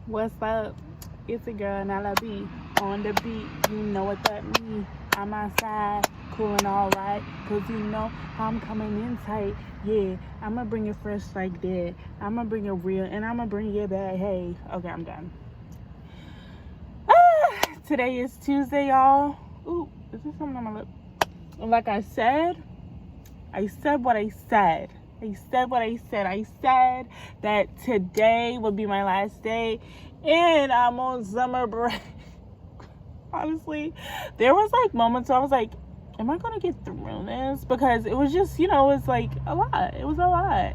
What's up? It's a girl, Nala B. On the beat, you know what that means. I'm outside, coolin' alright. Cause you know I'm coming in tight. Yeah, I'ma bring it fresh like that. I'ma bring it real and I'ma bring it back. Hey, okay, I'm done. Today is Tuesday, y'all. Ooh, is there something on my lip? Like I said what I said. I said what I said. I said that today would be my last day and I'm on summer break. Honestly, there was like moments where I was like, am I gonna get through this? Because it was just, it's like a lot. It was a lot.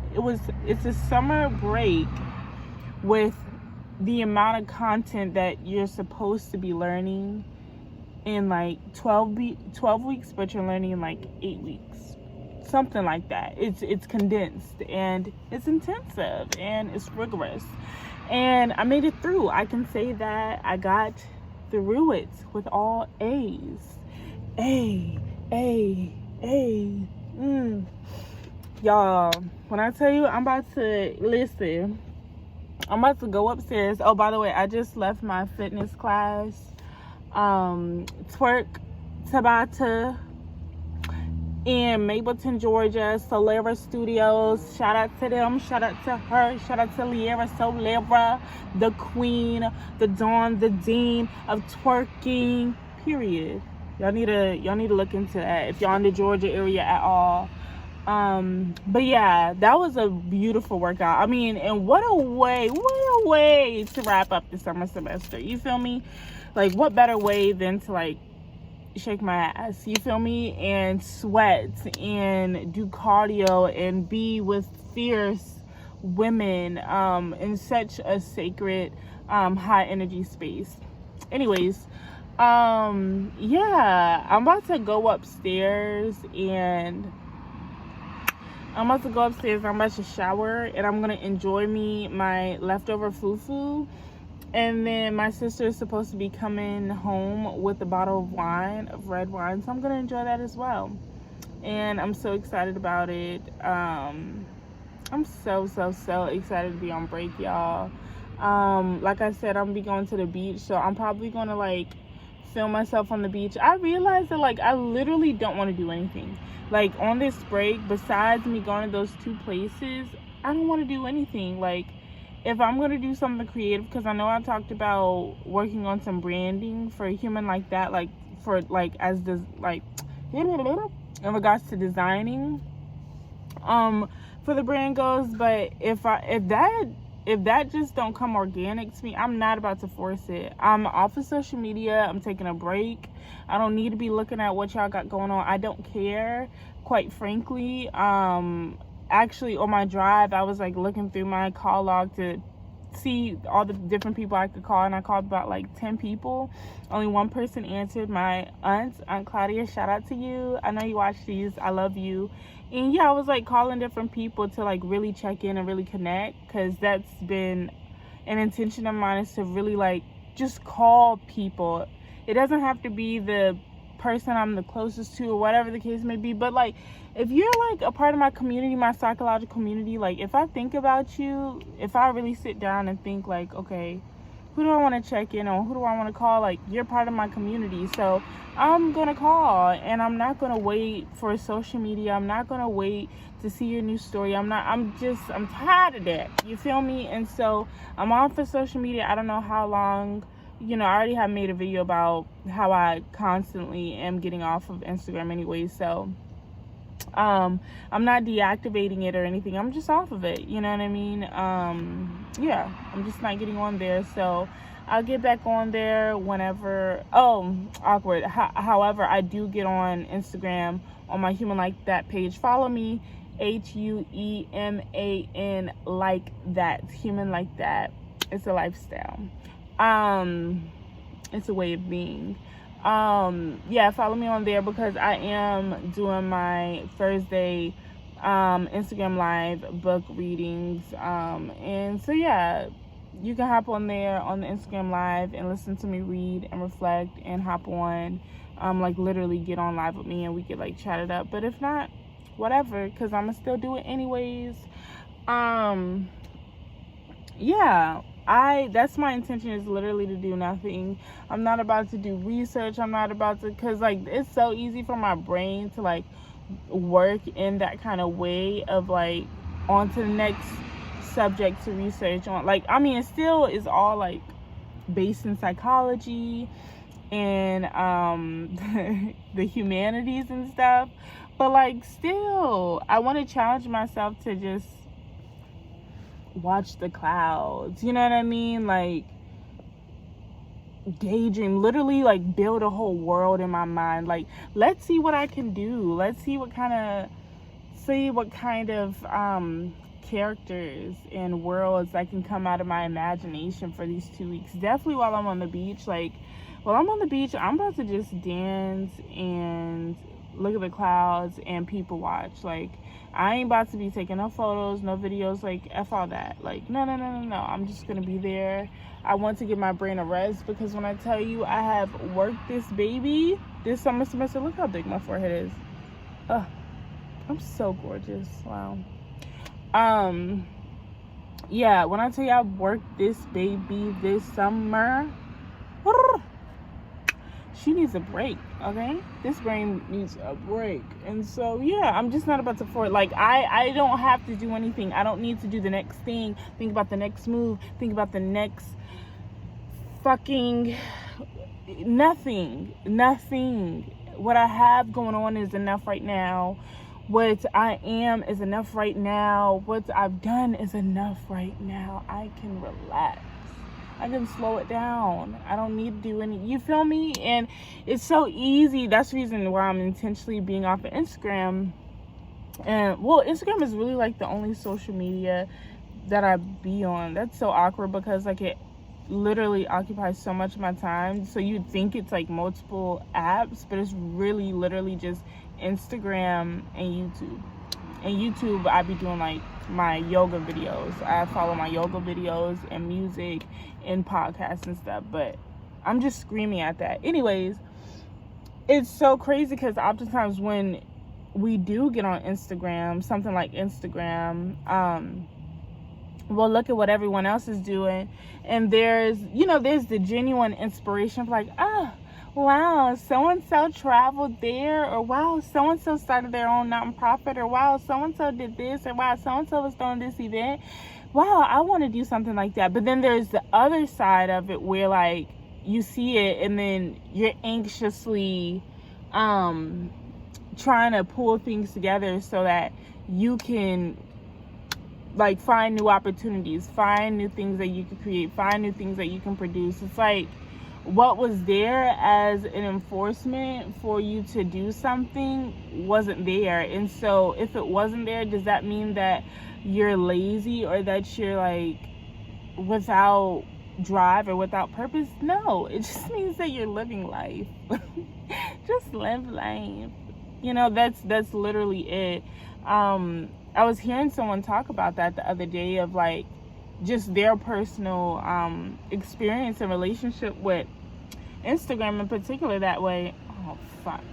It's a summer break with the amount of content that you're supposed to be learning in like 12 weeks, but you're learning in like 8 weeks. Something like that. It's condensed and it's intensive and it's rigorous. And I made it through. I can say that I got through it with all A's. A. Y'all, when I tell you I'm about to go upstairs. Oh, by the way, I just left my fitness class. Twerk Tabata in Mapleton, Georgia, Solera Studios. Shout out to them. Shout out to her. Shout out to Liera Solera, the queen, the dawn, the dean of twerking. Period. Y'all need to look into that if y'all in the Georgia area at all. But yeah, that was a beautiful workout. I mean, and what a way to wrap up the summer semester. You feel me? Like, what better way than to like shake my ass, you feel me, and sweat and do cardio and be with fierce women in such a sacred high energy space. Anyways, yeah, I'm about to go upstairs and I'm about to shower and I'm gonna enjoy my leftover fufu. And then my sister is supposed to be coming home with a bottle of red wine. So I'm going to enjoy that as well. And I'm so excited about it. I'm so excited to be on break, y'all. Like I said, I'm going to be going to the beach. So I'm probably going to like film myself on the beach. I realized that like I literally don't want to do anything. Like on this break, besides me going to those two places, I don't want to do anything. Like, if I'm going to do something creative, because I know I talked about working on some branding for a human like that, like for like as this like in regards to designing for the brand goes, but if that just don't come organic to me, I'm not about to force it. I'm off of social media. I'm taking a break. I don't need to be looking at what y'all got going on. I don't care, quite frankly. Actually, on my drive, I was like looking through my call log to see all the different people I could call, and I called about like 10 people. Only one person answered. My Aunt Claudia. Shout out to you. I know you watch these. I love you. And yeah, I was like calling different people to like really check in and really connect, because that's been an intention of mine, is to really like just call people. It doesn't have to be the person I'm the closest to or whatever the case may be, but like if you're like a part of my community, my psychological community, like if I think about you, if I really sit down and think like, okay, who do I want to check in on, who do I want to call, like you're part of my community, so I'm gonna call. And I'm not gonna wait for social media. I'm not gonna wait to see your new story. I'm tired of that, you feel me? And so I'm on for social media. I don't know how long. I already have made a video about how I constantly am getting off of Instagram anyway, so I'm not deactivating it or anything. I'm just off of it, you know what I mean? Yeah, I'm just not getting on there, so I'll get back on there whenever. Oh, awkward. However, I do get on Instagram on my Human Like That page. Follow me, HUEMAN like that. Human Like That. It's a lifestyle. It's a way of being. Yeah, follow me on there, because I am doing my Thursday Instagram live book readings, and so yeah, you can hop on there on the Instagram live and listen to me read and reflect, and hop on like literally get on live with me and we could like chat it up. But if not, whatever, because I'm gonna still do it anyways. Yeah, that's my intention, is literally to do nothing. I'm not about to do research. I'm not about to, because like it's so easy for my brain to like work in that kind of way of like on to the next subject to research on. Like, I mean, it still is all like based in psychology and the humanities and stuff, but like still I want to challenge myself to just watch the clouds, you know what I mean? Like daydream, literally like build a whole world in my mind. Like, let's see what I can do. Let's see what kind of characters and worlds that can come out of my imagination for these 2 weeks. Definitely while I'm on the beach. Like, while I'm on the beach, I'm about to just dance and look at the clouds and people watch. Like, I ain't about to be taking no photos, no videos, like F all that. Like, no. I'm just gonna be there. I want to give my brain a rest, because when I tell you I have worked this baby this summer semester, look how big my forehead is. Ugh, I'm so gorgeous. Wow. Yeah, when I tell you I've worked this baby this summer, she needs a break, okay? This brain needs a break. And so, yeah, I'm just not about to like, I don't have to do anything. I don't need to do the next thing, think about the next move, think about the next fucking nothing. What I have going on is enough right now. What I am is enough right now. What I've done is enough right now. I can relax. I can slow it down. I don't need to do any, you feel me? And it's so easy. That's the reason why I'm intentionally being off of Instagram. And well, Instagram is really like the only social media that I be on. That's so awkward, because like it literally occupies so much of my time. So you'd think it's like multiple apps, but it's really literally just Instagram and YouTube. And YouTube, I be doing like my yoga videos. I follow my yoga videos and music and podcasts and stuff, but I'm just screaming at that. Anyways, it's so crazy, because oftentimes when we do get on Instagram, something like Instagram, well, look at what everyone else is doing, and there's the genuine inspiration of like, wow, so-and-so traveled there, or wow, so-and-so started their own nonprofit, or wow, so-and-so did this, or wow, so-and-so was throwing this event. Wow, I want to do something like that. But then there's the other side of it where like you see it and then you're anxiously trying to pull things together so that you can like find new opportunities, find new things that you can create, find new things that you can produce. It's like, what was there as an enforcement for you to do something wasn't there. And so if it wasn't there, does that mean that you're lazy or that you're like without drive or without purpose? No, it just means that you're living life. Just live life. That's literally it. I was hearing someone talk about that the other day, of like just their personal experience and relationship with Instagram in particular that way. Oh fuck,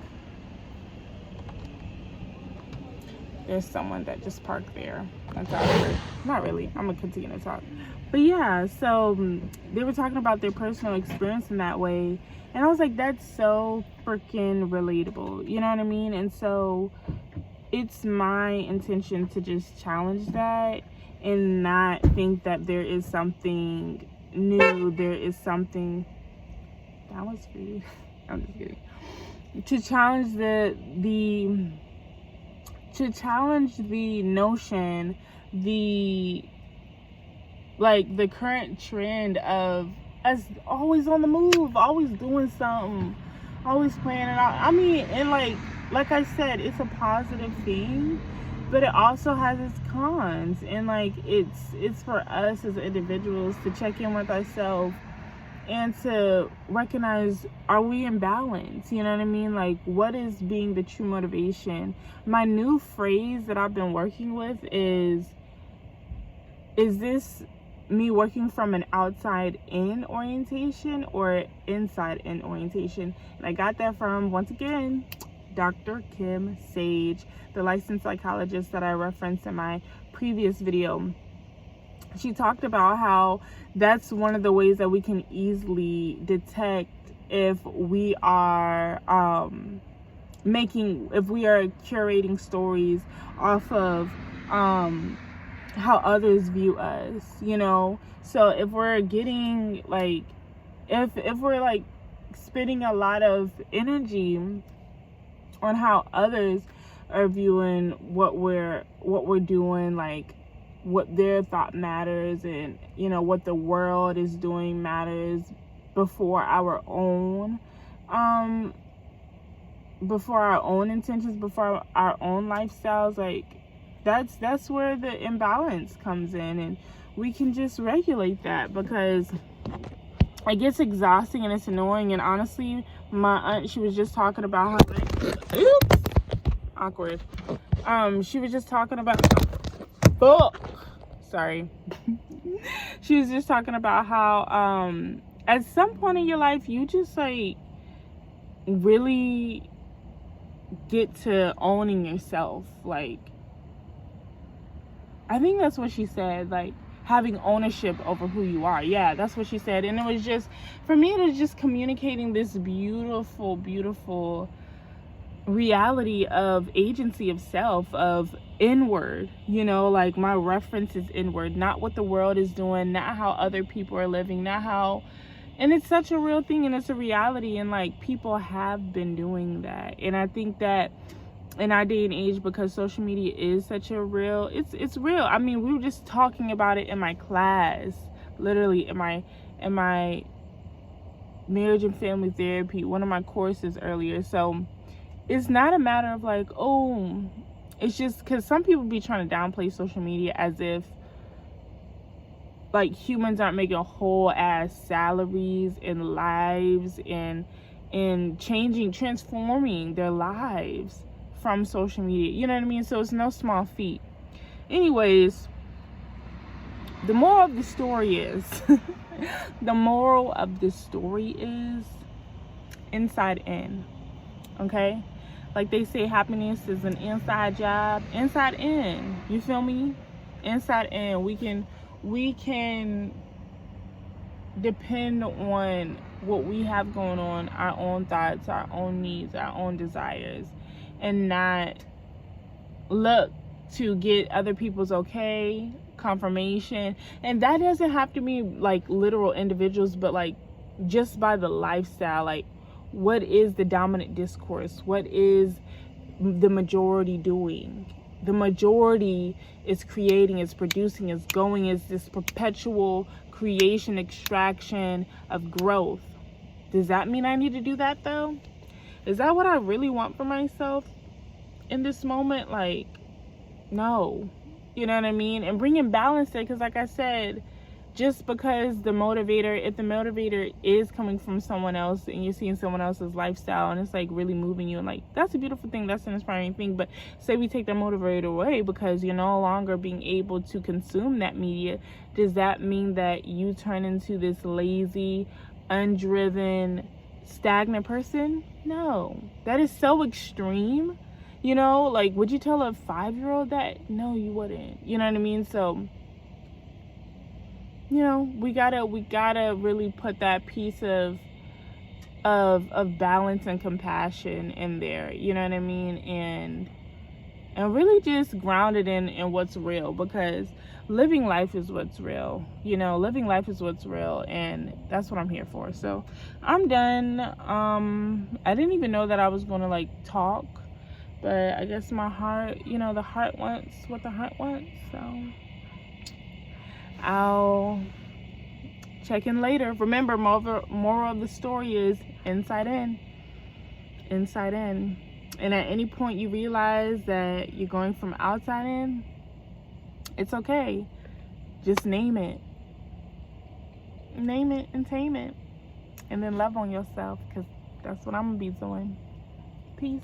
there's someone that just parked there. That's awkward. Not really, I'm gonna continue to talk. But yeah, so they were talking about their personal experience in that way, and I was like, that's so freaking relatable, you know what I mean? And so it's my intention to just challenge that and not think that there is something new, there is something that was for you. I'm just kidding. To challenge the notion, the current trend of us always on the move, always doing something, always planning out. I mean, and like I said, it's a positive thing, but it also has its cons. And like it's for us as individuals to check in with ourselves and to recognize, are we in balance? You know what I mean? Like, what is being the true motivation? My new phrase that I've been working with is this me working from an outside in orientation or inside in orientation? And I got that from, once again, Dr. Kim Sage, the licensed psychologist that I referenced in my previous video. she talked about how that's one of the ways that we can easily detect if we are if we are curating stories off of how others view us, you know. So if we're getting like, if we're like spending a lot of energy on how others are viewing what we're doing, like what their thought matters, and you know what the world is doing matters before our own intentions, before our own lifestyles, like that's where the imbalance comes in, and we can just regulate that, because it gets exhausting and it's annoying. And honestly, my aunt, she was just talking about how, like, oops, awkward. She was just talking about, sorry. She was just talking about how at some point in your life you just like really get to owning yourself. Like, I think that's what she said, like having ownership over who you are. Yeah, that's what she said. And it was just, for me, it was just communicating this beautiful, beautiful reality of agency of self, of inward, you know, like my reference is inward, not what the world is doing, not how other people are living, not how, and it's such a real thing, and it's a reality, and like people have been doing that. And I think that in our day and age, because social media is such a real, it's real. I mean, we were just talking about it in my class, literally in my marriage and family therapy, one of my courses earlier. So it's not a matter of like, oh, it's just because some people be trying to downplay social media as if like humans aren't making whole ass salaries and lives and transforming their lives from social media, you know what I mean? So it's no small feat. Anyways, the moral of the story is inside in. Okay, like they say, happiness is an inside job, inside in, you feel me? Inside in. We can depend on what we have going on, our own thoughts, our own needs, our own desires, and not look to get other people's confirmation. And that doesn't have to be like literal individuals, but like just by the lifestyle. Like, what is the dominant discourse? What is the majority doing? The majority is creating, is producing, is going, is this perpetual creation, extraction of growth. Does that mean I need to do that though? Is that what I really want for myself in this moment? Like, no. You know what I mean? And bringing balance there, because like I said, just because if the motivator is coming from someone else and you're seeing someone else's lifestyle and it's like really moving you, and like that's a beautiful thing, that's an inspiring thing. But say we take that motivator away because you're no longer being able to consume that media, does that mean that you turn into this lazy, undriven, stagnant person? No. That is so extreme. You know, like, would you tell a 5-year-old that? No, you wouldn't. You know what I mean? So, you know, we gotta really put that piece of balance and compassion in there. You know what I mean? And really just ground it in what's real, because living life is what's real. You know, living life is what's real, and that's what I'm here for. So I'm done. I didn't even know that I was gonna like talk, but I guess my heart, you know, the heart wants what the heart wants. So I'll check in later. Remember, moral of the story is inside in. Inside in. And at any point you realize that you're going from outside in, it's okay. Just name it. Name it and tame it. And then love on yourself, because that's what I'm going to be doing. Peace.